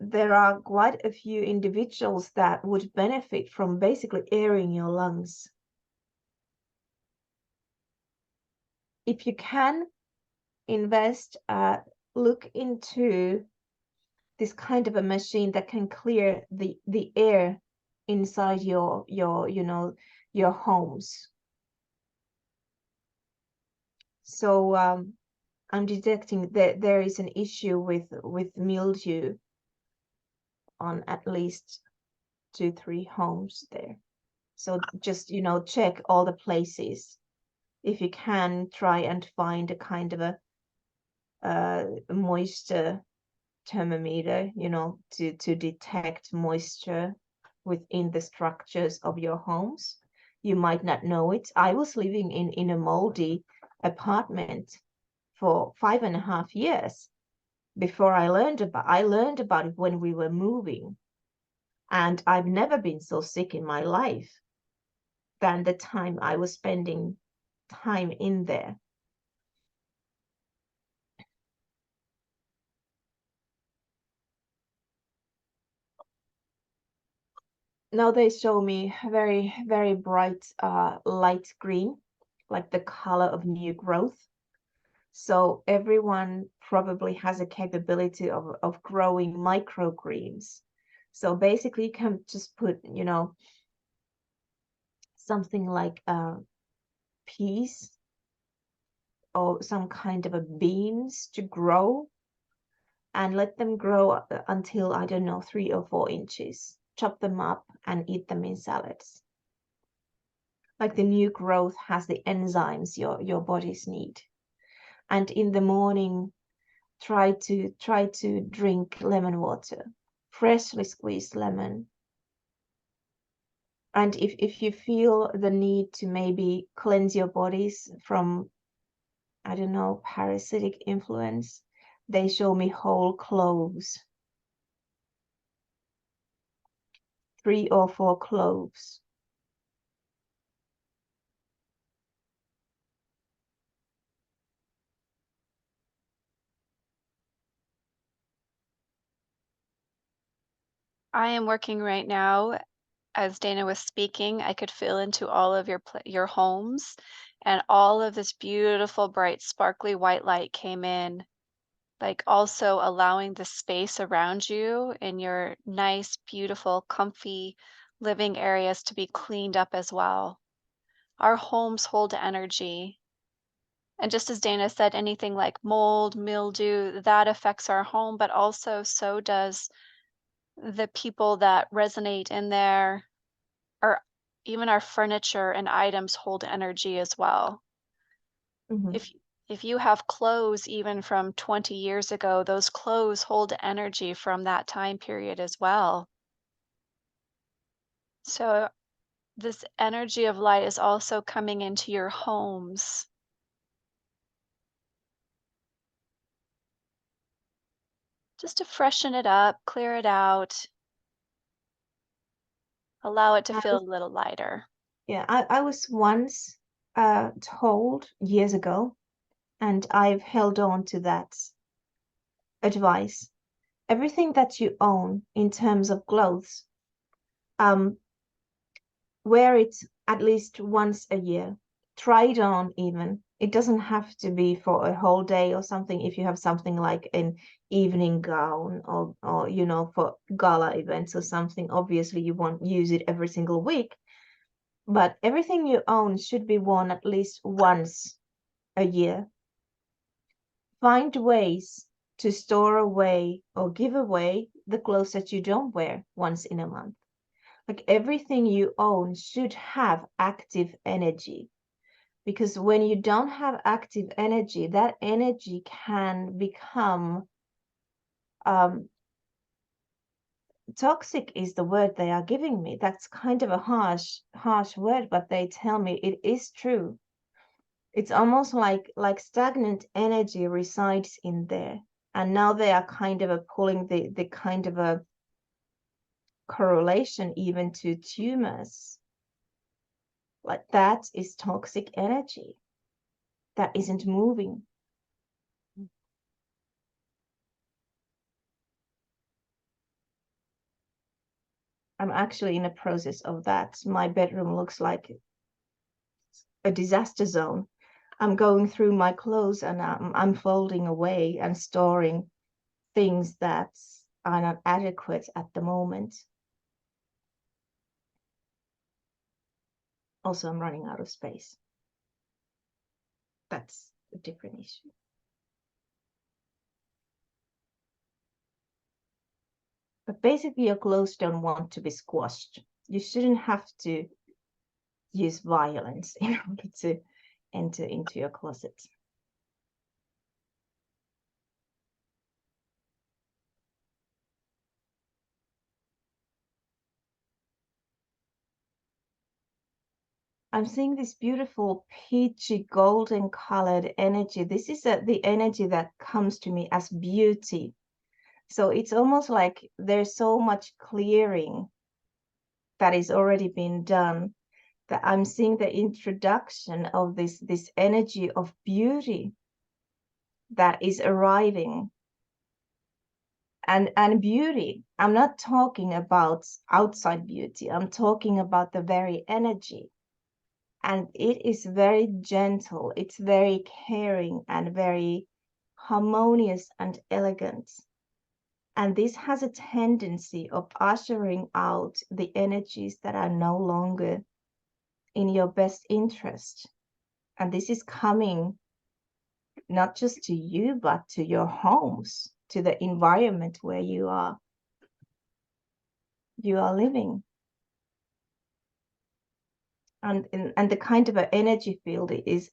there are quite a few individuals that would benefit from basically airing your lungs. If you can invest look into this kind of a machine that can clear the air inside your your homes. So I'm detecting that there is an issue with mildew on at least 2-3 homes there. So just check all the places. If you can, try and find a kind of a moisture thermometer, to detect moisture within the structures of your homes. You might not know it. I was living in a moldy apartment for 5.5 years before I learned about it when we were moving. And I've never been so sick in my life than the time I was spending time in there. Now they show me very, very bright light green, like the color of new growth. So everyone probably has a capability of growing microgreens. So basically you can just put, something like peas or some kind of a beans to grow, and let them grow until, I don't know, 3 or 4 inches. Chop them up and eat them in salads. Like the new growth has the enzymes your bodies need. And in the morning, try to drink lemon water, freshly squeezed lemon. And if you feel the need to maybe cleanse your bodies from, I don't know, parasitic influence, they show me whole cloves, 3 or 4 cloves. I am working right now. As Dana was speaking, I could feel into all of your homes, and all of this beautiful, bright, sparkly white light came in, like also allowing the space around you in your nice, beautiful, comfy living areas to be cleaned up as well. Our homes hold energy. And just as Dana said, anything like mold, mildew, that affects our home, but also so does the people that resonate in there, or even our furniture and items hold energy as well. Mhm. If you have clothes even from 20 years ago, those clothes hold energy from that time period as well. So this energy of light is also coming into your homes. Just to freshen it up, clear it out, allow it to I feel was, a little lighter. yeah, I was once told years ago, and I've held on to that advice. Everything that you own in terms of clothes, um, wear it at least once a year. Try it on even. It doesn't have to be for a whole day or something. If you have something like an evening gown or for gala events or something, obviously you won't use it every single week. But everything you own should be worn at least once a year. Find ways to store away or give away the clothes that you don't wear once in a month. Like everything you own should have active energy, because when you don't have active energy, that energy can become toxic is the word they are giving me. That's kind of a harsh word, but they tell me it is true. It's almost like stagnant energy resides in there, and now they are kind of pulling the kind of a correlation even to tumors. Like that is toxic energy that isn't moving. I'm actually in a process of that. My bedroom looks like a disaster zone. I'm going through my clothes and I'm folding away and storing things that are not adequate at the moment. Also, I'm running out of space. That's a different issue. But basically, your clothes don't want to be squashed. You shouldn't have to use violence in order to enter into your closet. I'm seeing this beautiful peachy golden colored energy. This is the energy that comes to me as beauty. So it's almost like there's so much clearing that is already been done, that I'm seeing the introduction of this energy of beauty that is arriving. And beauty, I'm not talking about outside beauty, I'm talking about the very energy. And it is very gentle, it's very caring and very harmonious and elegant. And this has a tendency of ushering out the energies that are no longer in your best interest. And this is coming not just to you, but to your homes, to the environment where you are living. And the kind of an energy field is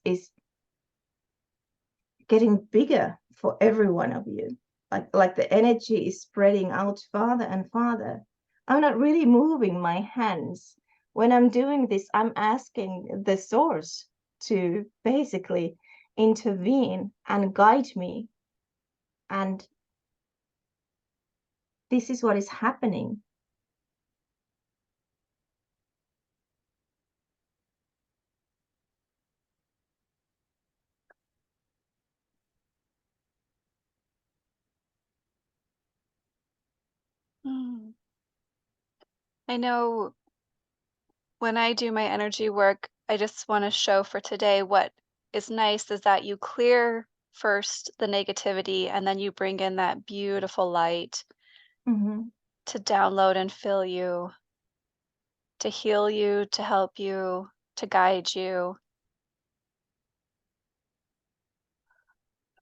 getting bigger for every one of you. Like the energy is spreading out farther and farther. I'm not really moving my hands. When I'm doing this, I'm asking the source to basically intervene and guide me. And this is what is happening. Mm. I know when I do my energy work, I just want to show for today what is nice is that you clear first the negativity and then you bring in that beautiful light Mhm. to download and fill you, to heal you, to help you, to guide you.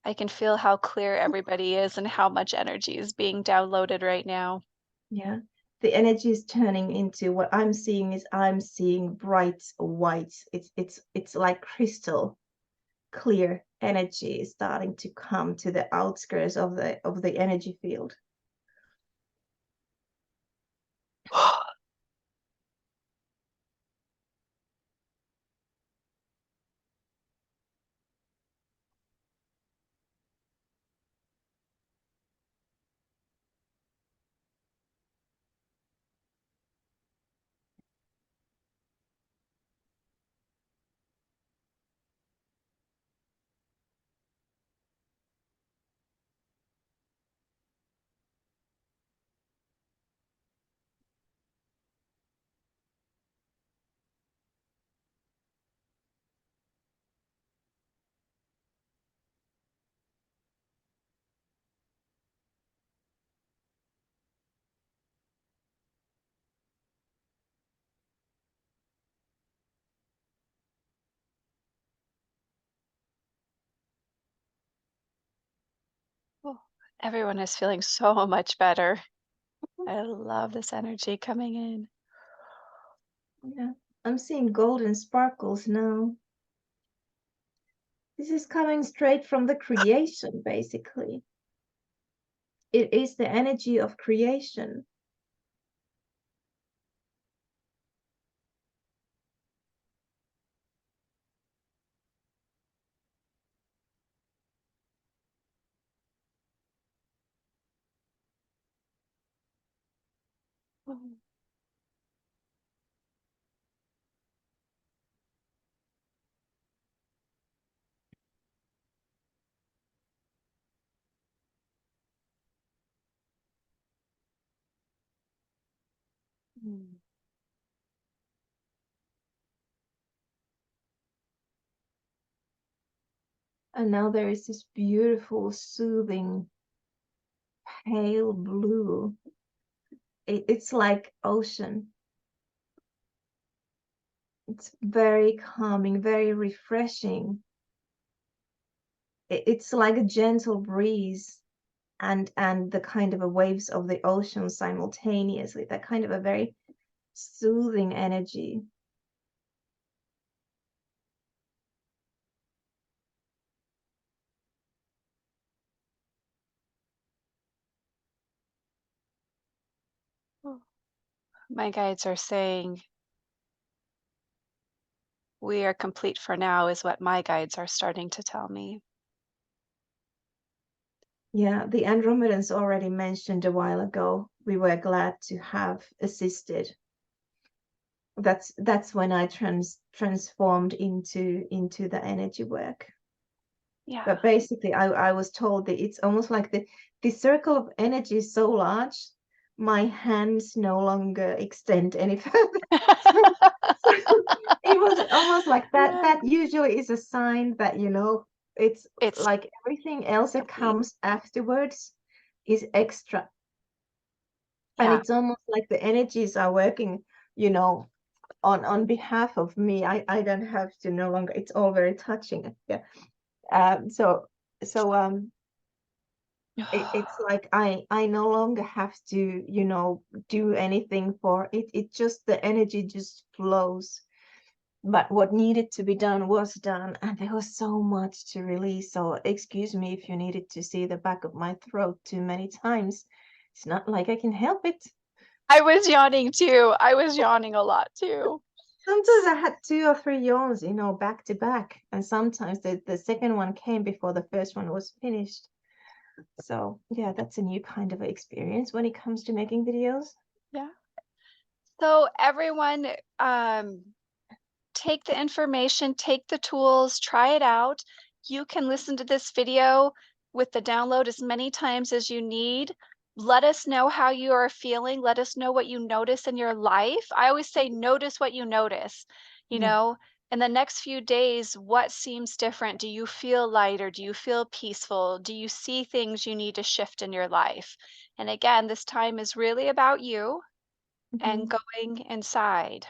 I can feel how clear everybody is and how much energy is being downloaded right now. Yeah. The energy is turning into what I'm seeing bright white. It's like crystal clear energy is starting to come to the outskirts of the energy field. Oh, everyone is feeling so much better. I love this energy coming in. Yeah. I'm seeing golden sparkles now. This is coming straight from the creation, basically. It is the energy of creation. Mm. Mm. And now there is this beautiful, soothing, pale blue. It's like ocean. It's very calming, very refreshing. It's like a gentle breeze and the kind of a waves of the ocean simultaneously. That kind of a very soothing energy. My guides are saying we are complete for now, is what my guides are starting to tell me. Yeah, the Andromedans already mentioned a while ago. We were glad to have assisted. That's when I transformed into the energy work. Yeah. But basically, I was told that it's almost like the circle of energy is so large, my hands no longer extend any further. So it was almost like that. Yeah. That usually is a sign that, it's It's like everything else that complete. comes afterwards is extra. And Yeah. it's almost like the energies are working, you know, on behalf of me. I don't have to no longer. It's all very touching. Yeah. So it's like I no longer have to, do anything for it. It just the energy just flows. But what needed to be done was done, and there was so much to release. So excuse me if you needed to see the back of my throat too many times. It's not like I can help it. I was yawning too. I was yawning a lot too. Sometimes I had 2 or 3 yawns, back to back, and sometimes the second one came before the first one was finished. So yeah, that's a new kind of experience when it comes to making videos. Yeah. So everyone, take the information, take the tools, try it out. You can listen to this video with the download as many times as you need. Let us know how you are feeling. Let us know what you notice in your life. I always say, notice what you notice. You Yeah. know, in the next few days, what seems different? Do you feel lighter? Do you feel peaceful? Do you see things you need to shift in your life? And again, this time is really about you and Mhm. going inside.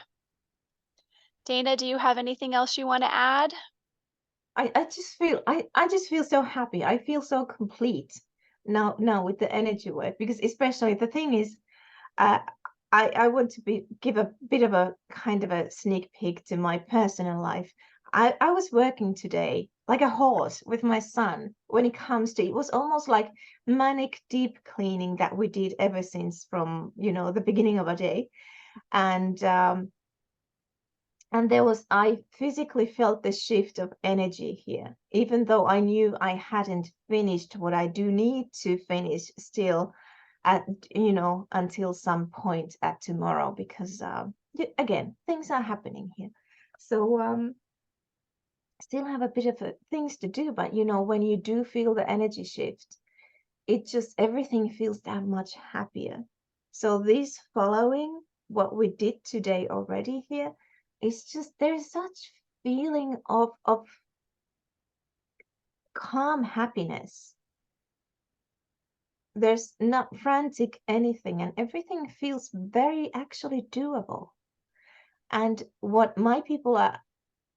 Dana, do you have anything else you want to add? I just feel so happy. I feel so complete now with the energy work, because especially the thing is, uh, I want to give a bit of a kind of a sneak peek to my personal life. I was working today like a horse with my son when it comes to, it was almost like manic deep cleaning that we did ever since from, the beginning of a day. And I physically felt the shift of energy here, even though I knew I hadn't finished what I do need to finish still at, until some point at tomorrow, because, again, things are happening here. So, still have a bit of things to do, but, when you do feel the energy shift, everything feels that much happier. So this following what we did today already here, it's just there's such feeling of calm happiness. There's not frantic anything, and everything feels very actually doable. And what my people are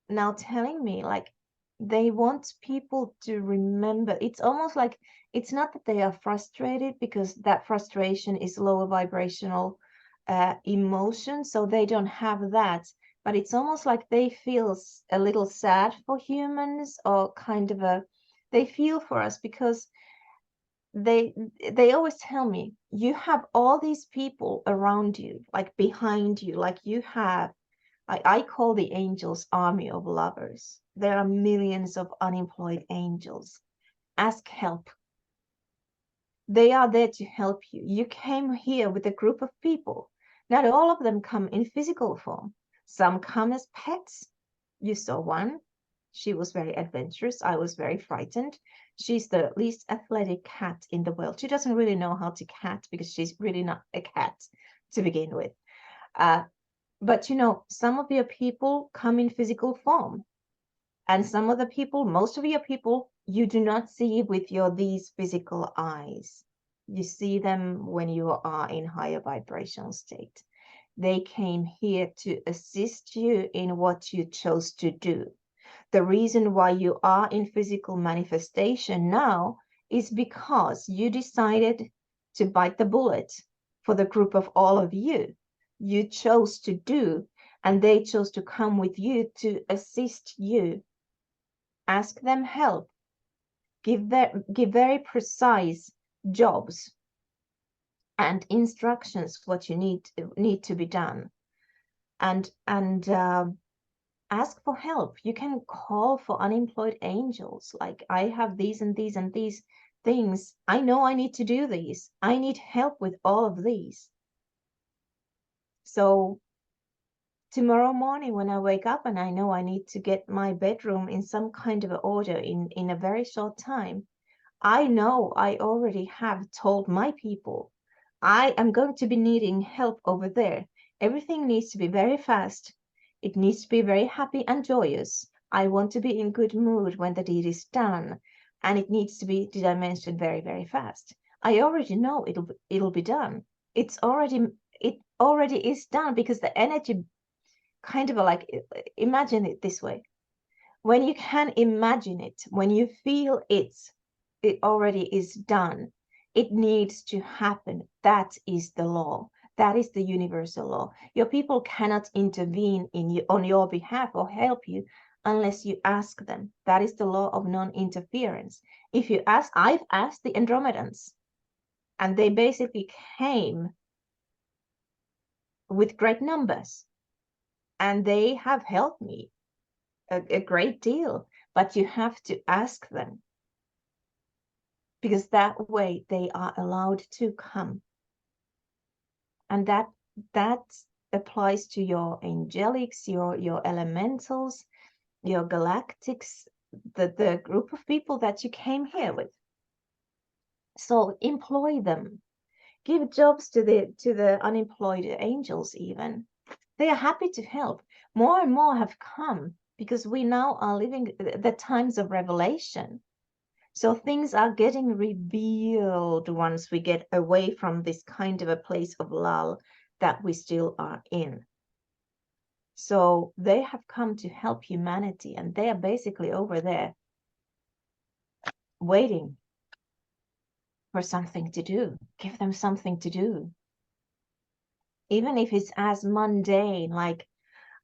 now telling me, like, they want people to remember. It's almost like it's not that they are frustrated, because that frustration is lower vibrational emotion, so they don't have that. But it's almost like they feel a little sad for humans, or kind of they feel for us, because they they always tell me, you have all these people around you, like behind you, like you have, I call the angels army of lovers. There are millions of unemployed angels. Ask help. They are there to help you. You came here with a group of people. Not all of them come in physical form. Some come as pets. You saw one. She was very adventurous. I was very frightened. She's the least athletic cat in the world. She doesn't really know how to cat, because she's really not a cat to begin with. But some of your people come in physical form. And some of the people, most of your people, you do not see with these physical eyes. You see them when you are in higher vibrational state. They came here to assist you in what you chose to do. The reason why you are in physical manifestation now is because you decided to bite the bullet for the group of all of you. You chose to do, and they chose to come with you to assist you. Ask them help. Give very precise jobs and instructions what you need to be done, and ask for help. You can call for unemployed angels, like, I have these and these and these things. I know I need to do these. I need help with all of these. So tomorrow morning when I wake up and I know I need to get my bedroom in some kind of order in a very short time, I know I already have told my people, I am going to be needing help over there. Everything needs to be very fast. It needs to be very happy and joyous. I want to be in good mood when the deed is done. And it needs to be, did I mention, very, very fast. I already know it'll be done. It already is done, because the energy kind of like, imagine it this way. When you can imagine it, when you feel it already is done. It needs to happen. That is the law. That is the universal law. Your people cannot intervene on your behalf or help you unless you ask them. That is the law of non-interference. If you ask, I've asked the Andromedans, and they basically came with great numbers, and they have helped me a great deal, but you have to ask them, because that way they are allowed to come. And that applies to your angelics, your elementals, your galactics, the group of people that you came here with. So employ them. Give jobs to the unemployed angels even. They are happy to help. More and more have come, because we now are living the times of revelation. So things are getting revealed once we get away from this kind of a place of lull that we still are in. So they have come to help humanity, and they are basically over there waiting for something to do. Give them something to do. Even if it's as mundane, like,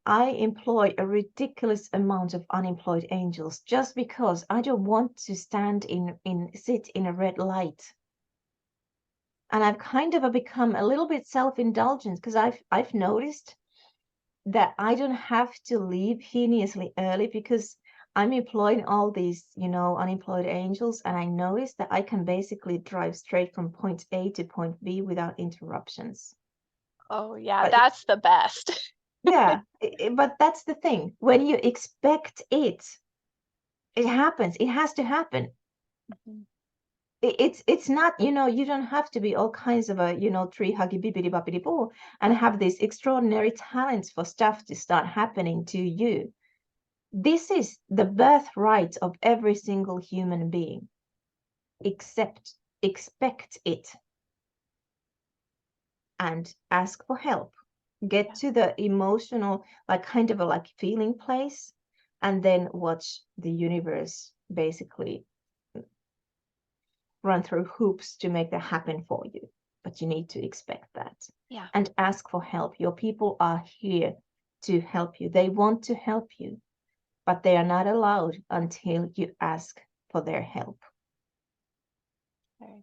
I employ a ridiculous amount of unemployed angels just because I don't want to sit in a red light. And I've kind of become a little bit self-indulgent, because I've noticed that I don't have to leave heinously early, because I'm employing all these, unemployed angels, and I noticed that I can basically drive straight from point A to point B without interruptions. Oh, yeah, But that's the best. yeah, but that's the thing. When you expect it, it happens. It has to happen. Mhm. It's not, you don't have to be all kinds of a, tree huggy bibbidi boppidi boo and have these extraordinary talents for stuff to start happening to you. This is the birthright of every single human being. Expect it and ask for help. Get to the emotional, like, kind of a like feeling place, and then watch the universe basically run through hoops to make that happen for you. But you need to expect that. Yeah. And ask for help. Your people are here to help you. They want to help you, but they are not allowed until you ask for their help.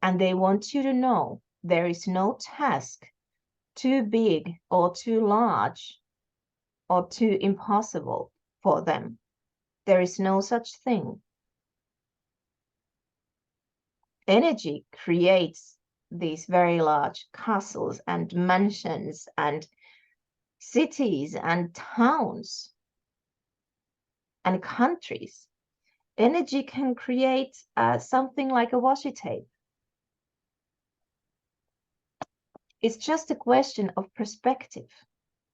And they want you to know there is no task too big or too large or too impossible for them. There is no such thing. Energy creates these very large castles and mansions and cities and towns and countries. Energy can create something like a washi tape. It's just a question of perspective.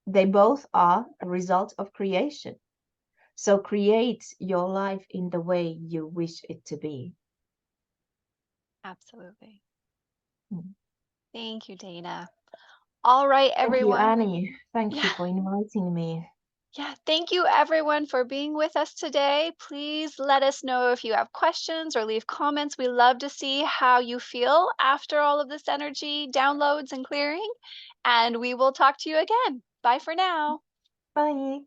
They both are a result of creation. So create your life in the way you wish it to be. Absolutely. Mm. Thank you, Dana. All right, Thank you, everyone. Annie. Thank you Yeah. for inviting me. Yeah, thank you everyone for being with us today. Please let us know if you have questions or leave comments. We love to see how you feel after all of this energy downloads and clearing. And we will talk to you again. Bye for now. Bye.